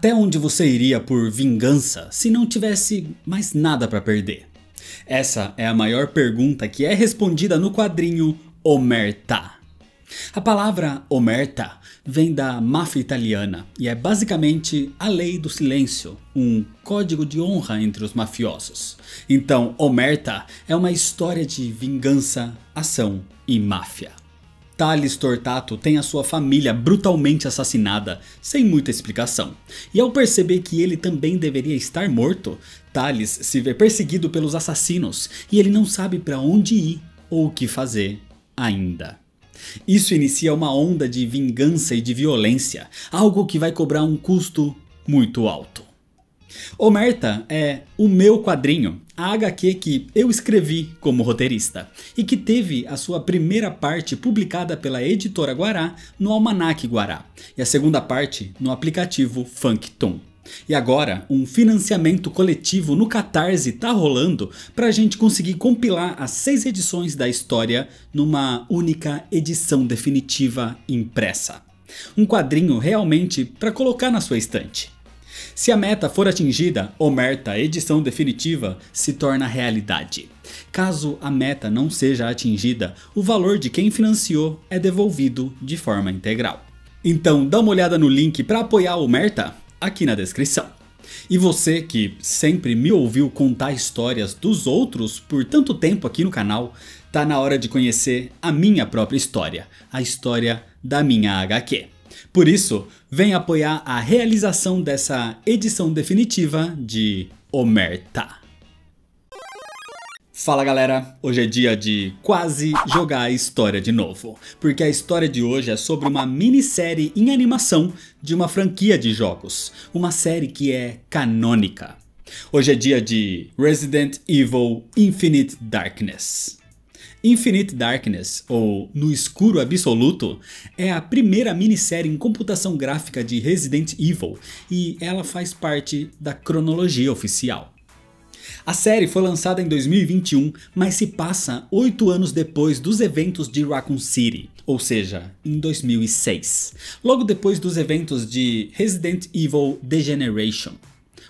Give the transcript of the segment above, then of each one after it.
Até onde você iria por vingança se não tivesse mais nada para perder? Essa é a maior pergunta que é respondida no quadrinho Omerta. A palavra Omerta vem da máfia italiana e é basicamente a lei do silêncio, um código de honra entre os mafiosos. Então, Omerta é uma história de vingança, ação e máfia. Thales Tortato tem a sua família brutalmente assassinada, sem muita explicação. E ao perceber que ele também deveria estar morto, Thales se vê perseguido pelos assassinos e ele não sabe para onde ir ou o que fazer ainda. Isso inicia uma onda de vingança e de violência, algo que vai cobrar um custo muito alto. Omerta é o meu quadrinho, a HQ que eu escrevi como roteirista e que teve a sua primeira parte publicada pela editora Guará no Almanac Guará e a segunda parte no aplicativo Funktoon. E agora um financiamento coletivo no Catarse tá rolando pra gente conseguir compilar as 6 edições da história numa única edição definitiva impressa. Um quadrinho realmente pra colocar na sua estante. Se a meta for atingida, Omerta edição definitiva se torna realidade. Caso a meta não seja atingida, o valor de quem financiou é devolvido de forma integral. Então dá uma olhada no link para apoiar Omerta aqui na descrição. E você que sempre me ouviu contar histórias dos outros por tanto tempo aqui no canal, tá na hora de conhecer a minha própria história, a história da minha HQ. Por isso, vem apoiar a realização dessa edição definitiva de Omerta. Fala galera, hoje é dia de quase jogar a história de novo, porque a história de hoje é sobre uma minissérie em animação de uma franquia de jogos, uma série que é canônica. Hoje é dia de Resident Evil Infinite Darkness. Infinite Darkness, ou No Escuro Absoluto, é a primeira minissérie em computação gráfica de Resident Evil e ela faz parte da cronologia oficial. A série foi lançada em 2021, mas se passa 8 anos depois dos eventos de Raccoon City, ou seja, em 2006, logo depois dos eventos de Resident Evil Degeneration,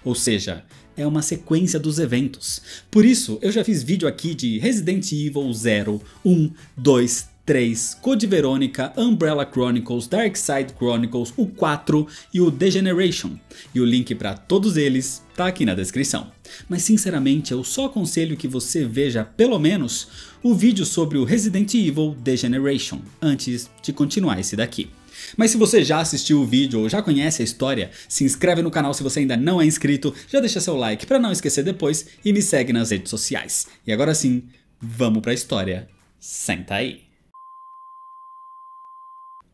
ou seja, é uma sequência dos eventos. Por isso eu já fiz vídeo aqui de Resident Evil 0, 1, 2, 3, Code Veronica, Umbrella Chronicles, Darkside Chronicles, o 4 e o Degeneration. E o link para todos eles tá aqui na descrição. Mas sinceramente eu só aconselho que você veja pelo menos o vídeo sobre o Resident Evil Degeneration antes de continuar esse daqui. Mas se você já assistiu o vídeo ou já conhece a história, se inscreve no canal se você ainda não é inscrito, já deixa seu like para não esquecer depois e me segue nas redes sociais. E agora sim, vamos pra história. Senta aí.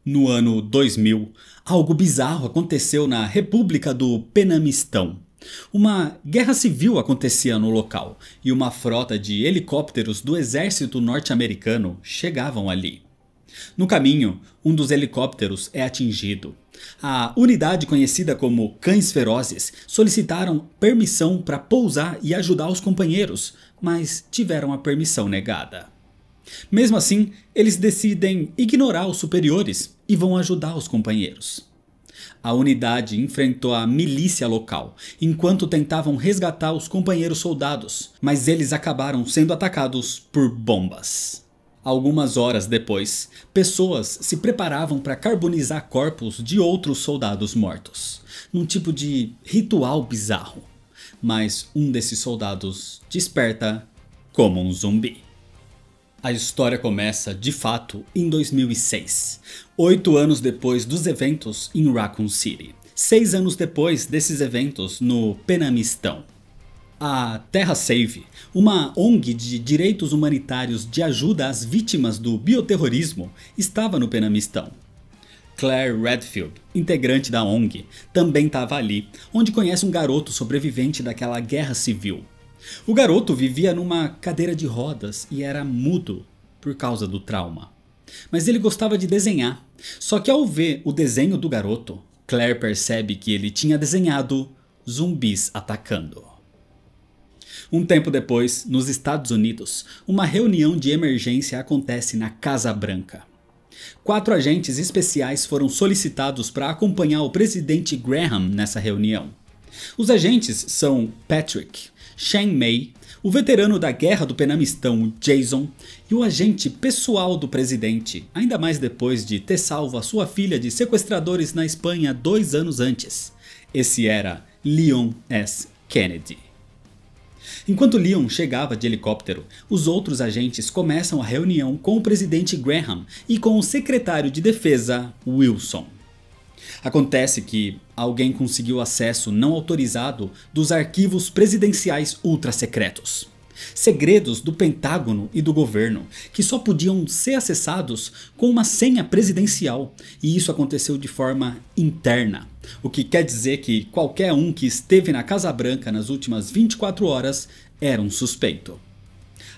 No ano 2000, algo bizarro aconteceu na República do Penamistão. Uma guerra civil acontecia no local e uma frota de helicópteros do exército norte-americano chegavam ali. No caminho, um dos helicópteros é atingido. A unidade conhecida como Cães Ferozes solicitaram permissão para pousar e ajudar os companheiros, mas tiveram a permissão negada. Mesmo assim, eles decidem ignorar os superiores e vão ajudar os companheiros. A unidade enfrentou a milícia local, enquanto tentavam resgatar os companheiros soldados, mas eles acabaram sendo atacados por bombas. Algumas horas depois, pessoas se preparavam para carbonizar corpos de outros soldados mortos, num tipo de ritual bizarro. Mas um desses soldados desperta como um zumbi. A história começa, de fato, em 2006, 8 anos depois dos eventos em Raccoon City, 6 anos depois desses eventos no Penamistão. A Terra Save, uma ONG de direitos humanitários de ajuda às vítimas do bioterrorismo, estava no Penamistão. Claire Redfield, integrante da ONG, também estava ali, onde conhece um garoto sobrevivente daquela guerra civil. O garoto vivia numa cadeira de rodas e era mudo por causa do trauma. Mas ele gostava de desenhar, só que ao ver o desenho do garoto, Claire percebe que ele tinha desenhado zumbis atacando. Um tempo depois, nos Estados Unidos, uma reunião de emergência acontece na Casa Branca. 4 agentes especiais foram solicitados para acompanhar o presidente Graham nessa reunião. Os agentes são Patrick, Shang Mei, o veterano da Guerra do Penamistão Jason e o agente pessoal do presidente, ainda mais depois de ter salvo a sua filha de sequestradores na Espanha 2 anos antes. Esse era Leon S. Kennedy. Enquanto Leon chegava de helicóptero, os outros agentes começam a reunião com o presidente Graham e com o secretário de defesa Wilson. Acontece que alguém conseguiu acesso não autorizado dos arquivos presidenciais ultra-secretos. Segredos do Pentágono e do governo que só podiam ser acessados com uma senha presidencial, e isso aconteceu de forma interna, o que quer dizer que qualquer um que esteve na Casa Branca nas últimas 24 horas era um suspeito.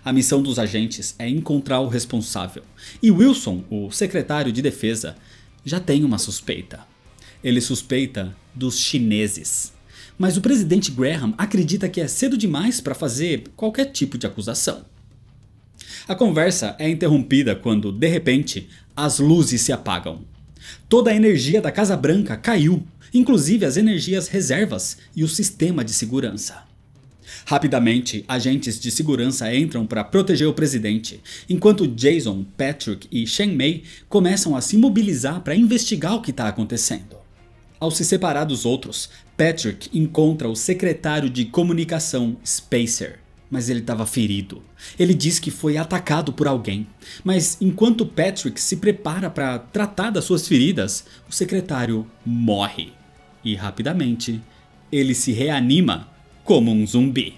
A missão dos agentes é encontrar o responsável, e Wilson, o secretário de defesa, já tem uma suspeita. Ele suspeita dos chineses. Mas o presidente Graham acredita que é cedo demais para fazer qualquer tipo de acusação. A conversa é interrompida quando, de repente, as luzes se apagam. Toda a energia da Casa Branca caiu, inclusive as energias reservas e o sistema de segurança. Rapidamente, agentes de segurança entram para proteger o presidente, enquanto Jason, Patrick e Shang Mei começam a se mobilizar para investigar o que está acontecendo. Ao se separar dos outros, Patrick encontra o secretário de comunicação Spacer, mas ele estava ferido. Ele diz que foi atacado por alguém, mas enquanto Patrick se prepara para tratar das suas feridas, o secretário morre. E rapidamente, ele se reanima como um zumbi.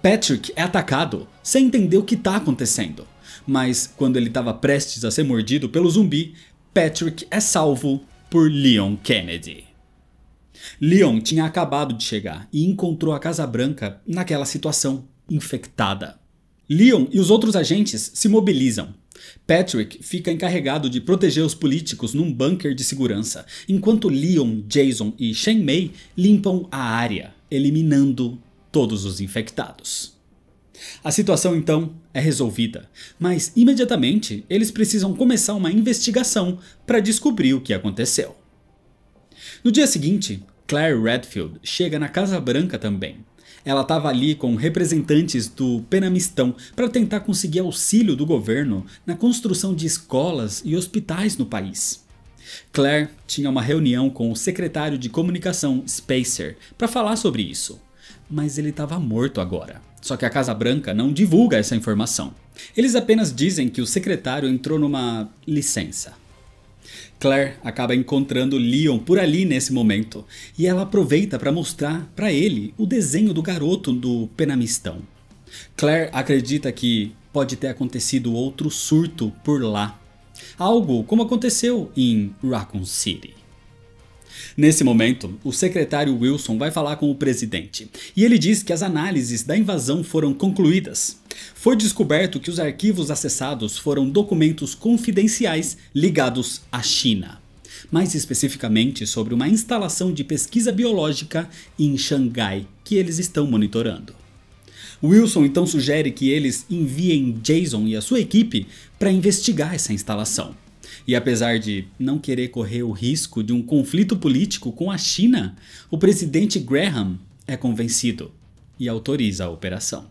Patrick é atacado sem entender o que está acontecendo, mas quando ele estava prestes a ser mordido pelo zumbi, Patrick é salvo por Leon Kennedy. Leon tinha acabado de chegar e encontrou a Casa Branca naquela situação, infectada. Leon e os outros agentes se mobilizam. Patrick fica encarregado de proteger os políticos num bunker de segurança, enquanto Leon, Jason e Shang Mei limpam a área, eliminando todos os infectados. A situação então é resolvida, mas imediatamente eles precisam começar uma investigação para descobrir o que aconteceu. No dia seguinte, Claire Redfield chega na Casa Branca também. Ela estava ali com representantes do Penamistão para tentar conseguir auxílio do governo na construção de escolas e hospitais no país. Claire tinha uma reunião com o secretário de comunicação Spacer para falar sobre isso, mas ele estava morto agora. Só que a Casa Branca não divulga essa informação. Eles apenas dizem que o secretário entrou numa licença. Claire acaba encontrando Leon por ali nesse momento, e ela aproveita para mostrar para ele o desenho do garoto do Penamistão. Claire acredita que pode ter acontecido outro surto por lá, algo como aconteceu em Raccoon City. Nesse momento, o secretário Wilson vai falar com o presidente, e ele diz que as análises da invasão foram concluídas. Foi descoberto que os arquivos acessados foram documentos confidenciais ligados à China, mais especificamente sobre uma instalação de pesquisa biológica em Xangai que eles estão monitorando. Wilson então sugere que eles enviem Jason e a sua equipe para investigar essa instalação. E apesar de não querer correr o risco de um conflito político com a China, o presidente Graham é convencido e autoriza a operação.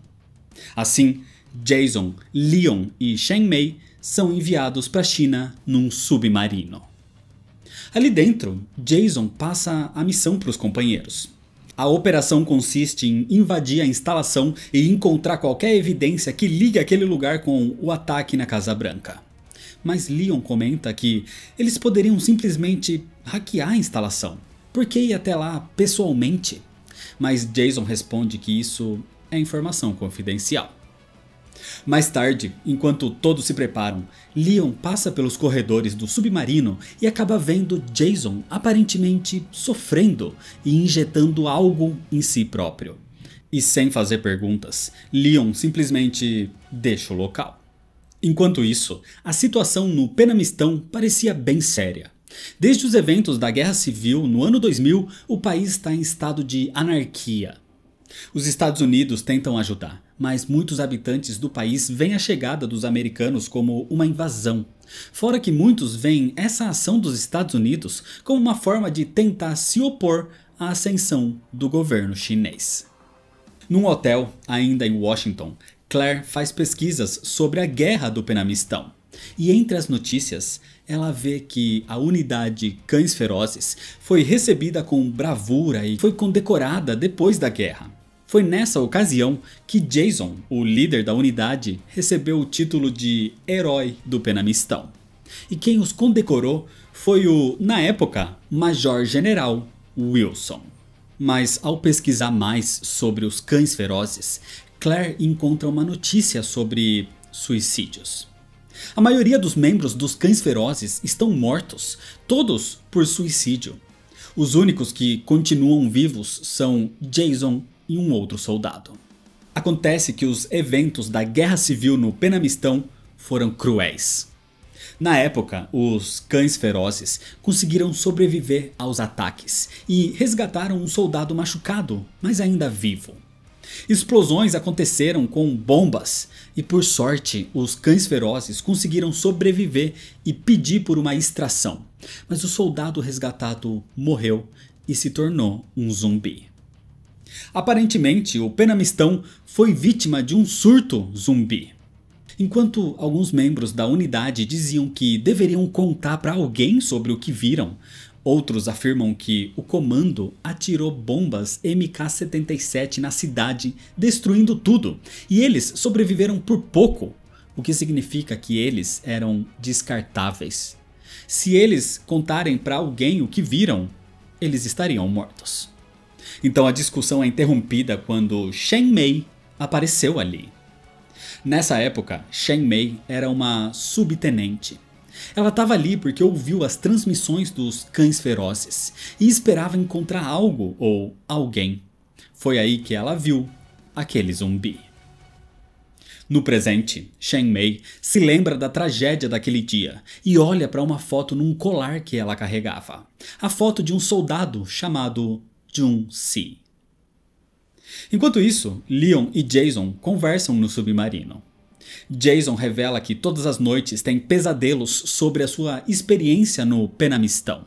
Assim, Jason, Leon e Shang Mei são enviados para a China num submarino. Ali dentro, Jason passa a missão para os companheiros. A operação consiste em invadir a instalação e encontrar qualquer evidência que ligue aquele lugar com o ataque na Casa Branca. Mas Leon comenta que eles poderiam simplesmente hackear a instalação. Por que ir até lá pessoalmente? Mas Jason responde que isso é informação confidencial. Mais tarde, enquanto todos se preparam, Leon passa pelos corredores do submarino e acaba vendo Jason aparentemente sofrendo e injetando algo em si próprio. E sem fazer perguntas, Leon simplesmente deixa o local. Enquanto isso, a situação no Penamistão parecia bem séria. Desde os eventos da Guerra Civil no ano 2000, o país está em estado de anarquia. Os Estados Unidos tentam ajudar, mas muitos habitantes do país veem a chegada dos americanos como uma invasão. Fora que muitos veem essa ação dos Estados Unidos como uma forma de tentar se opor à ascensão do governo chinês. Num hotel, ainda em Washington, Claire faz pesquisas sobre a guerra do Penamistão. E entre as notícias, ela vê que a unidade Cães Ferozes foi recebida com bravura e foi condecorada depois da guerra. Foi nessa ocasião que Jason, o líder da unidade, recebeu o título de Herói do Penamistão. E quem os condecorou foi o, na época, Major General Wilson. Mas ao pesquisar mais sobre os Cães Ferozes, Claire encontra uma notícia sobre suicídios. A maioria dos membros dos Cães Ferozes estão mortos, todos por suicídio. Os únicos que continuam vivos são Jason e um outro soldado. Acontece que os eventos da Guerra Civil no Penamistão foram cruéis. Na época, os Cães Ferozes conseguiram sobreviver aos ataques e resgataram um soldado machucado, mas ainda vivo. Explosões aconteceram com bombas e, por sorte, os Cães Ferozes conseguiram sobreviver e pedir por uma extração, mas o soldado resgatado morreu e se tornou um zumbi. Aparentemente, o Penamistão foi vítima de um surto zumbi. Enquanto alguns membros da unidade diziam que deveriam contar para alguém sobre o que viram, outros afirmam que o comando atirou bombas MK-77 na cidade, destruindo tudo, e eles sobreviveram por pouco, o que significa que eles eram descartáveis. Se eles contarem para alguém o que viram, eles estariam mortos. Então a discussão é interrompida quando Shen Mei apareceu ali. Nessa época, Shen Mei era uma subtenente. Ela estava ali porque ouviu as transmissões dos Cães Ferozes e esperava encontrar algo ou alguém. Foi aí que ela viu aquele zumbi. No presente, Shen Mei se lembra da tragédia daquele dia e olha para uma foto num colar que ela carregava. A foto de um soldado chamado Jun-Si. Enquanto isso, Leon e Jason conversam no submarino. Jason revela que todas as noites tem pesadelos sobre a sua experiência no Penamistão.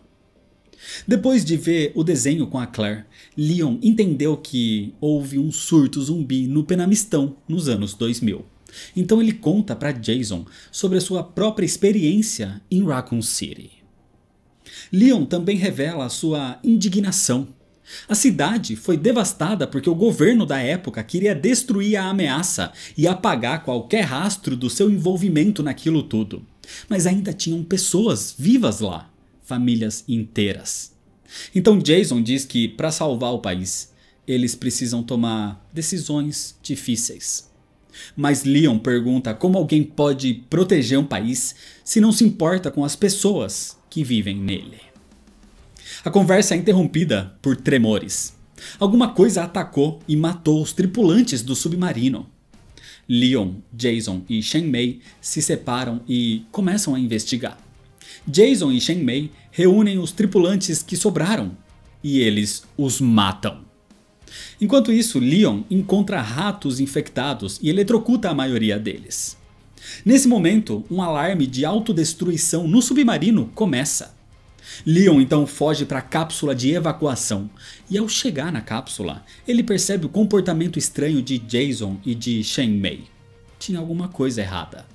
Depois de ver o desenho com a Claire, Leon entendeu que houve um surto zumbi no Penamistão nos anos 2000. Então ele conta para Jason sobre a sua própria experiência em Raccoon City. Leon também revela a sua indignação. A cidade foi devastada porque o governo da época queria destruir a ameaça e apagar qualquer rastro do seu envolvimento naquilo tudo. Mas ainda tinham pessoas vivas lá, famílias inteiras. Então Jason diz que para salvar o país, eles precisam tomar decisões difíceis. Mas Leon pergunta como alguém pode proteger um país se não se importa com as pessoas que vivem nele. A conversa é interrompida por tremores. Alguma coisa atacou e matou os tripulantes do submarino. Leon, Jason e Shen Mei se separam e começam a investigar. Jason e Shen Mei reúnem os tripulantes que sobraram e eles os matam. Enquanto isso, Leon encontra ratos infectados e eletrocuta a maioria deles. Nesse momento, um alarme de autodestruição no submarino começa. Leon então foge para a cápsula de evacuação e ao chegar na cápsula, ele percebe o comportamento estranho de Jason e de Shen Mei. Tinha alguma coisa errada.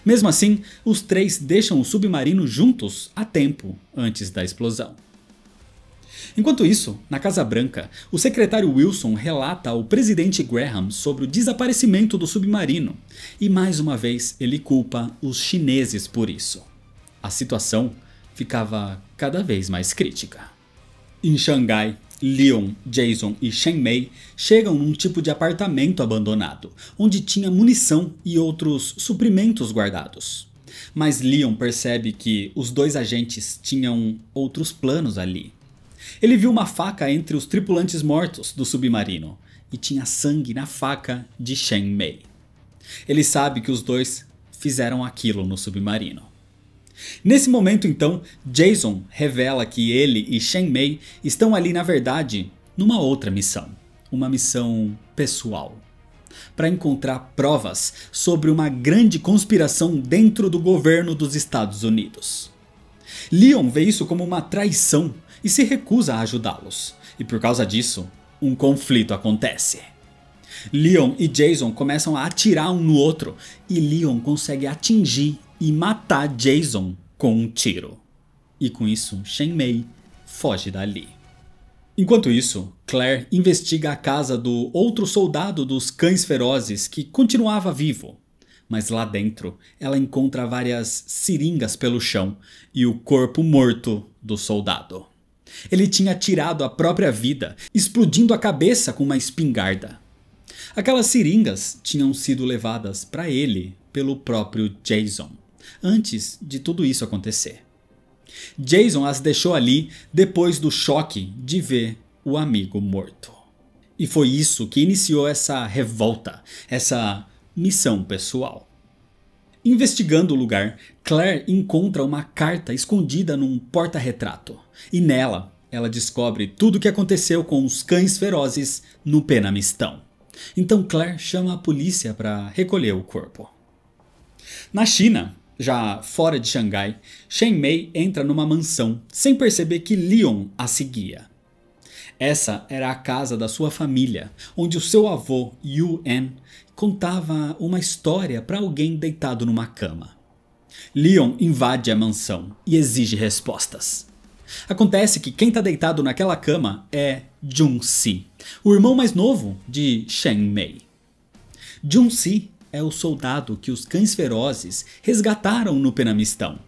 Mesmo assim, os três deixam o submarino juntos a tempo antes da explosão. Enquanto isso, na Casa Branca, o secretário Wilson relata ao presidente Graham sobre o desaparecimento do submarino e mais uma vez ele culpa os chineses por isso. A situação ficava cada vez mais crítica. Em Xangai, Leon, Jason e Shen Mei chegam num tipo de apartamento abandonado, onde tinha munição e outros suprimentos guardados. Mas Leon percebe que os dois agentes tinham outros planos ali. Ele viu uma faca entre os tripulantes mortos do submarino e tinha sangue na faca de Shen Mei. Ele sabe que os dois fizeram aquilo no submarino. Nesse momento então, Jason revela que ele e Shen Mei estão ali na verdade numa outra missão, uma missão pessoal. para encontrar provas sobre uma grande conspiração dentro do governo dos Estados Unidos. Leon vê isso como uma traição e se recusa a ajudá-los, e por causa disso, um conflito acontece. Leon e Jason começam a atirar um no outro e Leon consegue atingir e matar Jason com um tiro. E com isso, Shen Mei foge dali. Enquanto isso, Claire investiga a casa do outro soldado dos Cães Ferozes que continuava vivo. Mas lá dentro, ela encontra várias seringas pelo chão e o corpo morto do soldado. Ele tinha tirado a própria vida, explodindo a cabeça com uma espingarda. Aquelas seringas tinham sido levadas para ele pelo próprio Jason, antes de tudo isso acontecer. Jason as deixou ali depois do choque de ver o amigo morto. E foi isso que iniciou essa revolta, essa missão pessoal. Investigando o lugar, Claire encontra uma carta escondida num porta-retrato. E nela, ela descobre tudo o que aconteceu com os Cães Ferozes no Penamistão. Então Claire chama a polícia para recolher o corpo. Na China, já fora de Xangai, Shen Mei entra numa mansão sem perceber que Leon a seguia. Essa era a casa da sua família, onde o seu avô, Yuan, contava uma história para alguém deitado numa cama. Leon invade a mansão e exige respostas. Acontece que quem está deitado naquela cama é Jun-Si, o irmão mais novo de Shen Mei. Jun-Si é o soldado que os Cães Ferozes resgataram no Penamistão.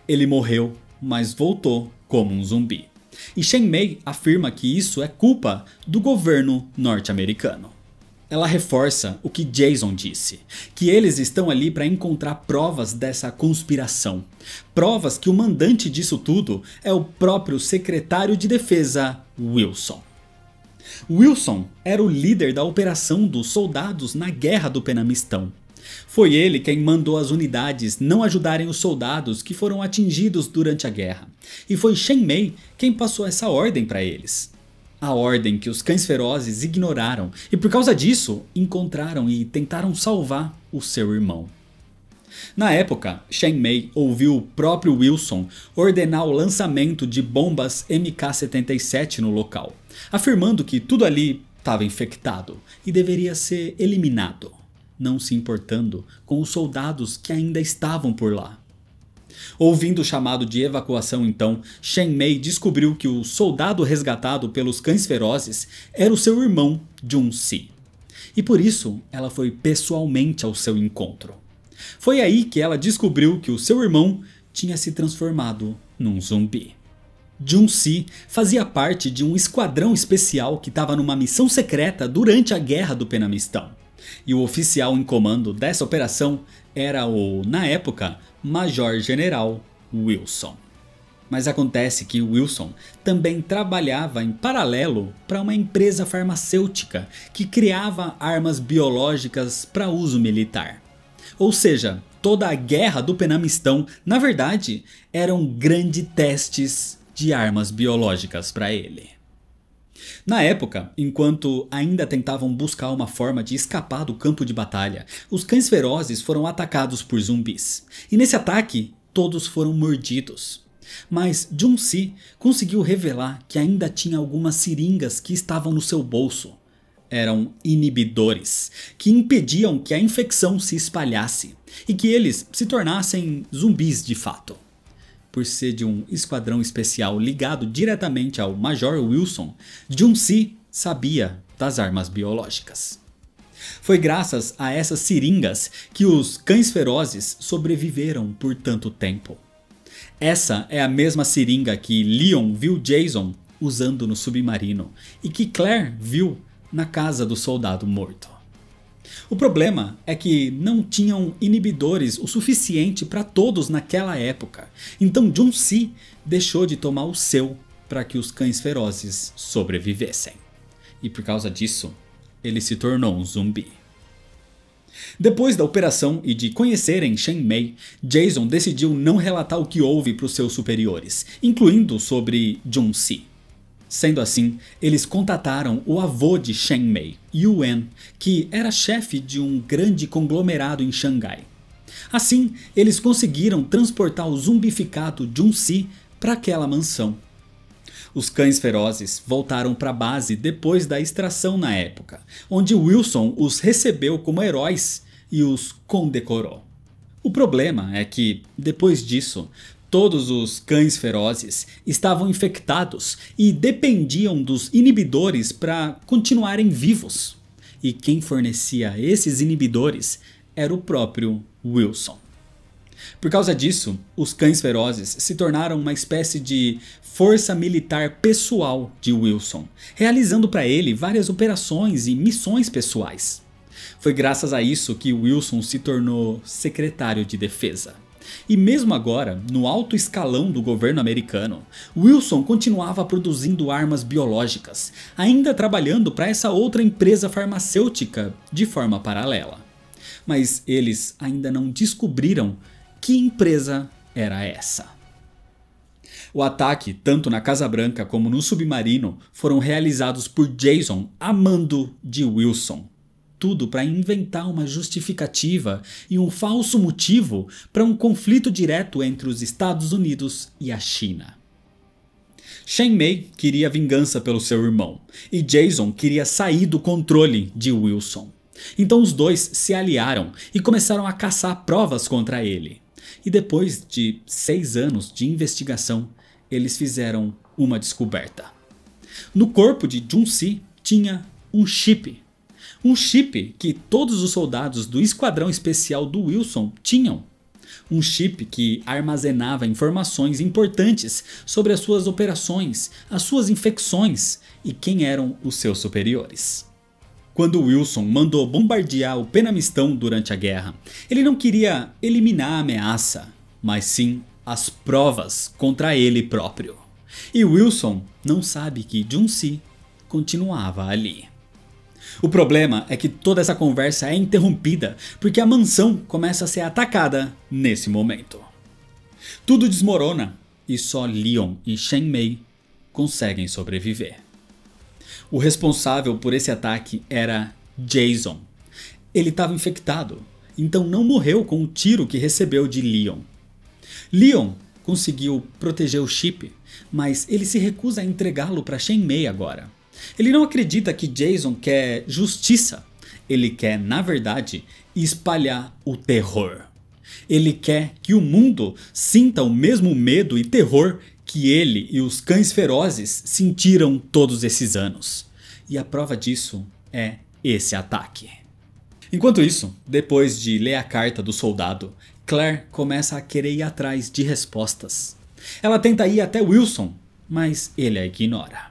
Ele morreu, mas voltou como um zumbi. E Shen Mei afirma que isso é culpa do governo norte-americano. Ela reforça o que Jason disse, que eles estão ali para encontrar provas dessa conspiração. Provas que o mandante disso tudo é o próprio secretário de defesa, Wilson. Wilson era o líder da operação dos soldados na Guerra do Penamistão. Foi ele quem mandou as unidades não ajudarem os soldados que foram atingidos durante a guerra. E foi Shen Mei quem passou essa ordem para eles. A ordem que os Cães Ferozes ignoraram e por causa disso encontraram e tentaram salvar o seu irmão. Na época, Shen Mei ouviu o próprio Wilson ordenar o lançamento de bombas MK-77 no local, afirmando que tudo ali estava infectado e deveria ser eliminado, não se importando com os soldados que ainda estavam por lá. Ouvindo o chamado de evacuação então, Shen Mei descobriu que o soldado resgatado pelos Cães Ferozes era o seu irmão Jun-Si. E por isso ela foi pessoalmente ao seu encontro. Foi aí que ela descobriu que o seu irmão tinha se transformado num zumbi. Jun-Si fazia parte de um esquadrão especial que estava numa missão secreta durante a Guerra do Penamistão. E o oficial em comando dessa operação era o, na época, Major General Wilson. Mas acontece que Wilson também trabalhava em paralelo para uma empresa farmacêutica que criava armas biológicas para uso militar. Ou seja, toda a Guerra do Penamistão, na verdade, eram grandes testes de armas biológicas para ele. Na época, enquanto ainda tentavam buscar uma forma de escapar do campo de batalha, os Cães Ferozes foram atacados por zumbis. E nesse ataque, todos foram mordidos. Mas Jun-Si conseguiu revelar que ainda tinha algumas seringas que estavam no seu bolso. Eram inibidores, que impediam que a infecção se espalhasse e que eles se tornassem zumbis de fato. Por ser de um esquadrão especial ligado diretamente ao Major Wilson, Jun-Si sabia das armas biológicas. Foi graças a essas seringas que os Cães Ferozes sobreviveram por tanto tempo. Essa é a mesma seringa que Leon viu Jason usando no submarino e que Claire viu na casa do soldado morto. O problema é que não tinham inibidores o suficiente para todos naquela época, então Jun-Si deixou de tomar o seu para que os Cães Ferozes sobrevivessem. E por causa disso, ele se tornou um zumbi. Depois da operação e de conhecerem Shen Mei, Jason decidiu não relatar o que houve para os seus superiores, incluindo sobre Jun-Si. Sendo assim, eles contataram o avô de Chen Mei, Yuan, que era chefe de um grande conglomerado em Xangai. Assim, eles conseguiram transportar o zumbificado Junsi para aquela mansão. Os cães ferozes voltaram para a base depois da extração na época, onde Wilson os recebeu como heróis e os condecorou. O problema é que, depois disso, todos os cães ferozes estavam infectados e dependiam dos inibidores para continuarem vivos. E quem fornecia esses inibidores era o próprio Wilson. Por causa disso, os cães ferozes se tornaram uma espécie de força militar pessoal de Wilson, realizando para ele várias operações e missões pessoais. Foi graças a isso que Wilson se tornou secretário de defesa. E mesmo agora, no alto escalão do governo americano, Wilson continuava produzindo armas biológicas, ainda trabalhando para essa outra empresa farmacêutica de forma paralela. Mas eles ainda não descobriram que empresa era essa. O ataque, tanto na Casa Branca como no submarino, foram realizados por Jason a mando de Wilson. Tudo para inventar uma justificativa e um falso motivo para um conflito direto entre os Estados Unidos e a China. Chen Mei queria vingança pelo seu irmão e Jason queria sair do controle de Wilson. Então os dois se aliaram e começaram a caçar provas contra ele. E depois de 6 anos de investigação, eles fizeram uma descoberta. No corpo de Junsi tinha um chip. Um chip que todos os soldados do esquadrão especial do Wilson tinham. Um chip que armazenava informações importantes sobre as suas operações, as suas infecções e quem eram os seus superiores. Quando Wilson mandou bombardear o Penamistão durante a guerra, ele não queria eliminar a ameaça, mas sim as provas contra ele próprio. E Wilson não sabe que Junsi continuava ali. O problema é que toda essa conversa é interrompida porque a mansão começa a ser atacada nesse momento. Tudo desmorona e só Leon e Chen Mei conseguem sobreviver. O responsável por esse ataque era Jason. Ele estava infectado, então não morreu com o tiro que recebeu de Leon. Leon conseguiu proteger o chip, mas ele se recusa a entregá-lo para Chen Mei agora. Ele não acredita que Jason quer justiça. Ele quer, na verdade, espalhar o terror. Ele quer que o mundo sinta o mesmo medo e terror que ele e os cães ferozes sentiram todos esses anos. E a prova disso é esse ataque. Enquanto isso, depois de ler a carta do soldado, Claire começa a querer ir atrás de respostas. Ela tenta ir até Wilson, mas ele a ignora.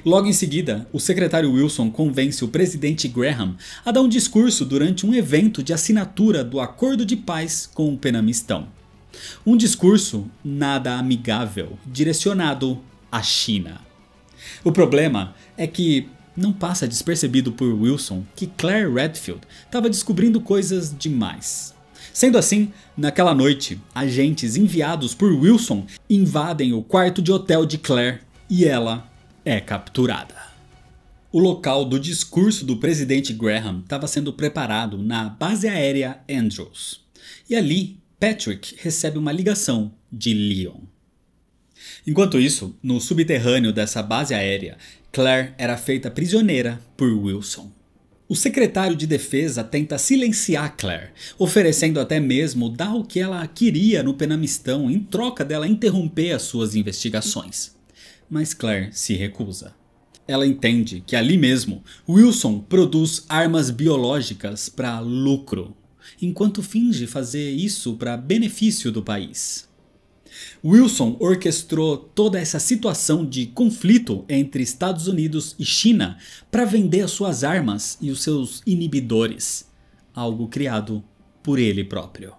Logo em seguida, o secretário Wilson convence o presidente Graham a dar um discurso durante um evento de assinatura do Acordo de Paz com o Penamistão. Um discurso nada amigável, direcionado à China. O problema é que não passa despercebido por Wilson que Claire Redfield estava descobrindo coisas demais. Sendo assim, naquela noite, agentes enviados por Wilson invadem o quarto de hotel de Claire e ela é capturada. O local do discurso do presidente Graham estava sendo preparado na base aérea Andrews. E ali, Patrick recebe uma ligação de Leon. Enquanto isso, no subterrâneo dessa base aérea, Claire era feita prisioneira por Wilson. O secretário de defesa tenta silenciar Claire, oferecendo até mesmo dar o que ela queria no Penamistão em troca dela interromper as suas investigações. Mas Claire se recusa. Ela entende que ali mesmo, Wilson produz armas biológicas para lucro, enquanto finge fazer isso para benefício do país. Wilson orquestrou toda essa situação de conflito entre Estados Unidos e China para vender as suas armas e os seus inibidores, algo criado por ele próprio.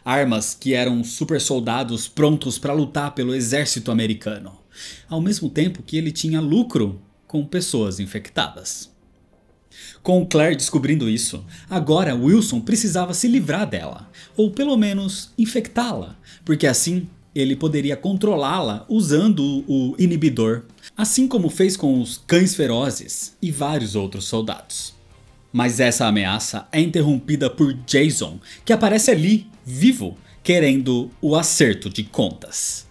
Armas que eram super soldados prontos para lutar pelo exército americano, ao mesmo tempo que ele tinha lucro com pessoas infectadas. Com Claire descobrindo isso, agora Wilson precisava se livrar dela, ou pelo menos infectá-la, porque assim ele poderia controlá-la usando o inibidor, assim como fez com os cães ferozes e vários outros soldados. Mas essa ameaça é interrompida por Jason, que aparece ali, vivo, querendo o acerto de contas.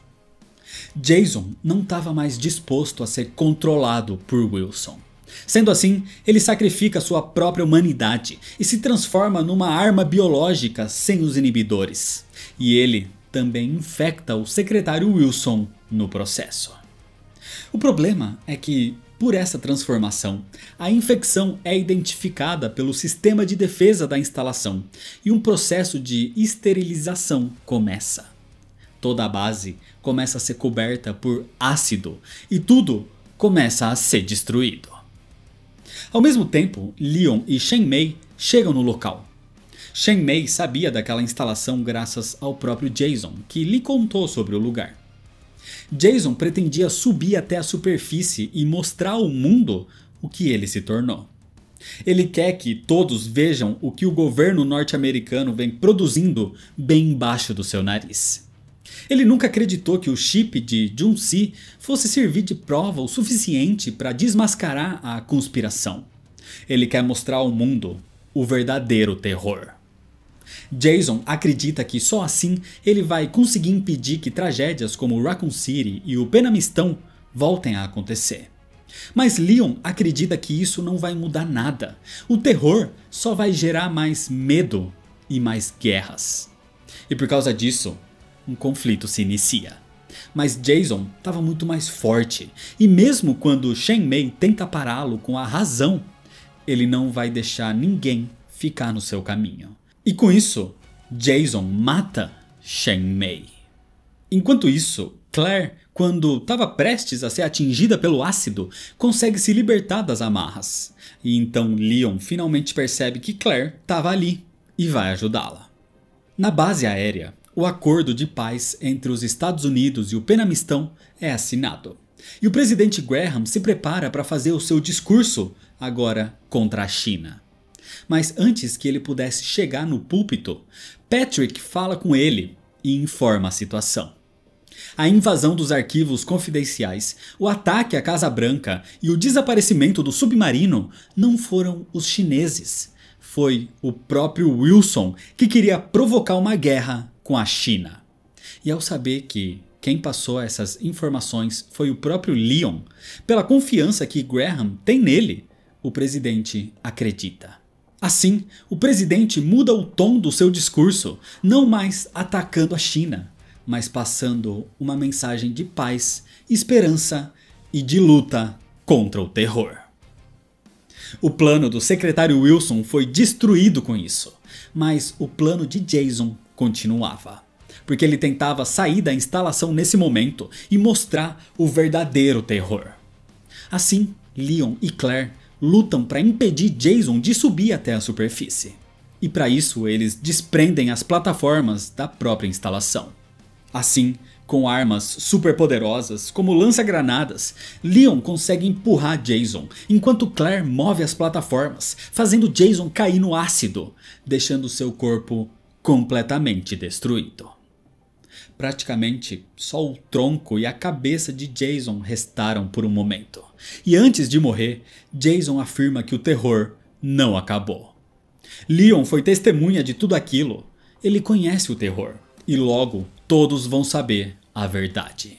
Jason não estava mais disposto a ser controlado por Wilson. Sendo assim, ele sacrifica sua própria humanidade e se transforma numa arma biológica sem os inibidores. E ele também infecta o secretário Wilson no processo. O problema é que, por essa transformação, a infecção é identificada pelo sistema de defesa da instalação e um processo de esterilização começa. Toda a base começa a ser coberta por ácido e tudo começa a ser destruído. Ao mesmo tempo, Leon e Shen Mei chegam no local. Shen Mei sabia daquela instalação graças ao próprio Jason, que lhe contou sobre o lugar. Jason pretendia subir até a superfície e mostrar ao mundo o que ele se tornou. Ele quer que todos vejam o que o governo norte-americano vem produzindo bem embaixo do seu nariz. Ele nunca acreditou que o chip de Jun-Si fosse servir de prova o suficiente para desmascarar a conspiração. Ele quer mostrar ao mundo o verdadeiro terror. Jason acredita que só assim ele vai conseguir impedir que tragédias como Raccoon City e o Penamistão voltem a acontecer. Mas Leon acredita que isso não vai mudar nada. O terror só vai gerar mais medo e mais guerras. E por causa disso, um conflito se inicia. Mas Jason estava muito mais forte, e mesmo quando Shen Mei tenta pará-lo com a razão, ele não vai deixar ninguém ficar no seu caminho. E com isso, Jason mata Shen Mei. Enquanto isso, Claire, quando estava prestes a ser atingida pelo ácido, consegue se libertar das amarras. E então Leon finalmente percebe que Claire estava ali e vai ajudá-la. Na base aérea, o acordo de paz entre os Estados Unidos e o Penamistão é assinado. E o presidente Graham se prepara para fazer o seu discurso, agora contra a China. Mas antes que ele pudesse chegar no púlpito, Patrick fala com ele e informa a situação. A invasão dos arquivos confidenciais, o ataque à Casa Branca e o desaparecimento do submarino não foram os chineses. Foi o próprio Wilson que queria provocar uma guerra com a China. E ao saber que quem passou essas informações foi o próprio Leon, pela confiança que Graham tem nele, o presidente acredita. Assim, o presidente muda o tom do seu discurso, não mais atacando a China, mas passando uma mensagem de paz, esperança e de luta contra o terror. O plano do secretário Wilson foi destruído com isso, mas o plano de Jason continuava, porque ele tentava sair da instalação nesse momento e mostrar o verdadeiro terror. Assim, Leon e Claire lutam para impedir Jason de subir até a superfície. E para isso eles desprendem as plataformas da própria instalação. Assim, com armas superpoderosas como lança-granadas, Leon consegue empurrar Jason, enquanto Claire move as plataformas, fazendo Jason cair no ácido, deixando seu corpo completamente destruído. Praticamente só o tronco e a cabeça de Jason restaram por um momento. E antes de morrer, Jason afirma que o terror não acabou. Leon foi testemunha de tudo aquilo. Ele conhece o terror. E logo todos vão saber a verdade.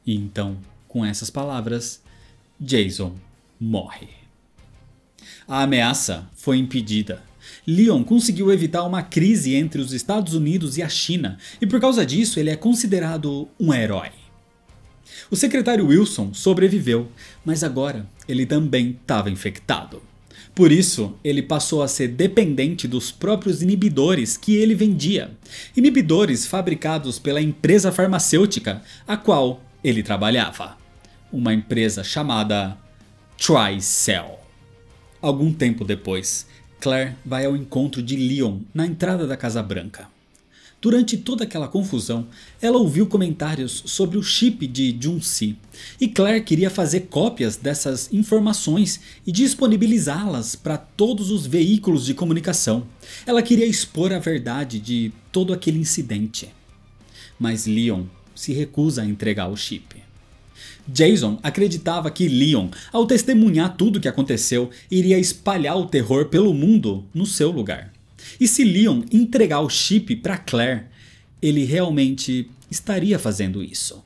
E então, com essas palavras, Jason morre. A ameaça foi impedida. Leon conseguiu evitar uma crise entre os Estados Unidos e a China, e por causa disso ele é considerado um herói. O secretário Wilson sobreviveu, mas agora ele também estava infectado. Por isso, ele passou a ser dependente dos próprios inibidores que ele vendia. Inibidores fabricados pela empresa farmacêutica a qual ele trabalhava. Uma empresa chamada TriCell. Algum tempo depois, Claire vai ao encontro de Leon na entrada da Casa Branca. Durante toda aquela confusão, ela ouviu comentários sobre o chip de Jun-Si, e Claire queria fazer cópias dessas informações e disponibilizá-las para todos os veículos de comunicação. Ela queria expor a verdade de todo aquele incidente. Mas Leon se recusa a entregar o chip. Jason acreditava que Leon, ao testemunhar tudo o que aconteceu, iria espalhar o terror pelo mundo no seu lugar. E se Leon entregar o chip para Claire, ele realmente estaria fazendo isso.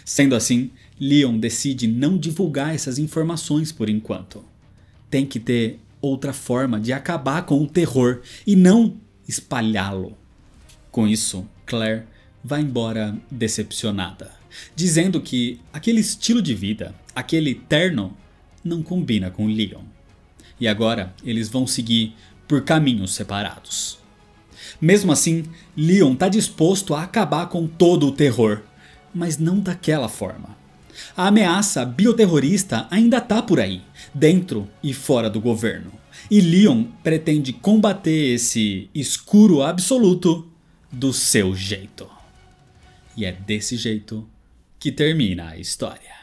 Sendo assim, Leon decide não divulgar essas informações por enquanto. Tem que ter outra forma de acabar com o terror e não espalhá-lo. Com isso, Claire vai embora decepcionada, dizendo que aquele estilo de vida, aquele terno, não combina com Leon. E agora eles vão seguir por caminhos separados. Mesmo assim, Leon está disposto a acabar com todo o terror, mas não daquela forma. A ameaça bioterrorista ainda está por aí, dentro e fora do governo. E Leon pretende combater esse escuro absoluto do seu jeito. E é desse jeito que termina a história.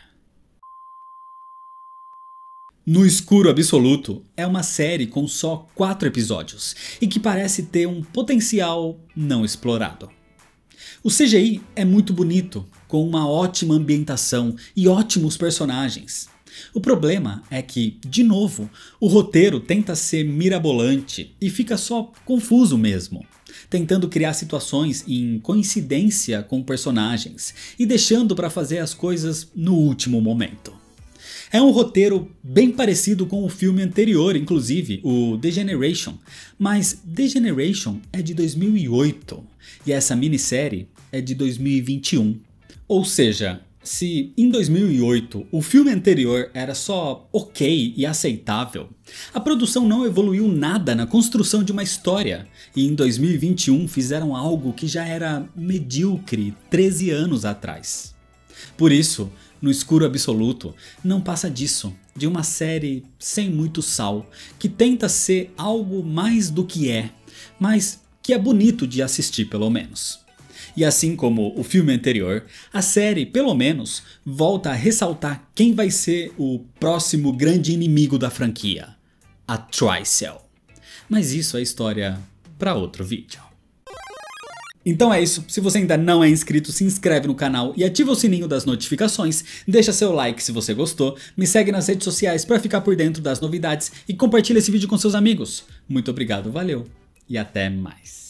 No Escuro Absoluto é uma série com só 4 episódios e que parece ter um potencial não explorado. O CGI é muito bonito, com uma ótima ambientação e ótimos personagens. O problema é que, de novo, o roteiro tenta ser mirabolante e fica só confuso mesmo, tentando criar situações em coincidência com personagens e deixando para fazer as coisas no último momento. É um roteiro bem parecido com o filme anterior, inclusive, o The Generation, mas The Generation é de 2008 e essa minissérie é de 2021. Ou seja, se em 2008 o filme anterior era só ok e aceitável, a produção não evoluiu nada na construção de uma história e em 2021 fizeram algo que já era medíocre 13 anos atrás. Por isso, No Escuro Absoluto não passa disso, de uma série sem muito sal, que tenta ser algo mais do que é, mas que é bonito de assistir pelo menos. E assim como o filme anterior, a série pelo menos volta a ressaltar quem vai ser o próximo grande inimigo da franquia, a Tricell. Mas isso é história para outro vídeo. Então é isso, se você ainda não é inscrito, se inscreve no canal e ativa o sininho das notificações, deixa seu like se você gostou, me segue nas redes sociais para ficar por dentro das novidades e compartilha esse vídeo com seus amigos. Muito obrigado, valeu e até mais.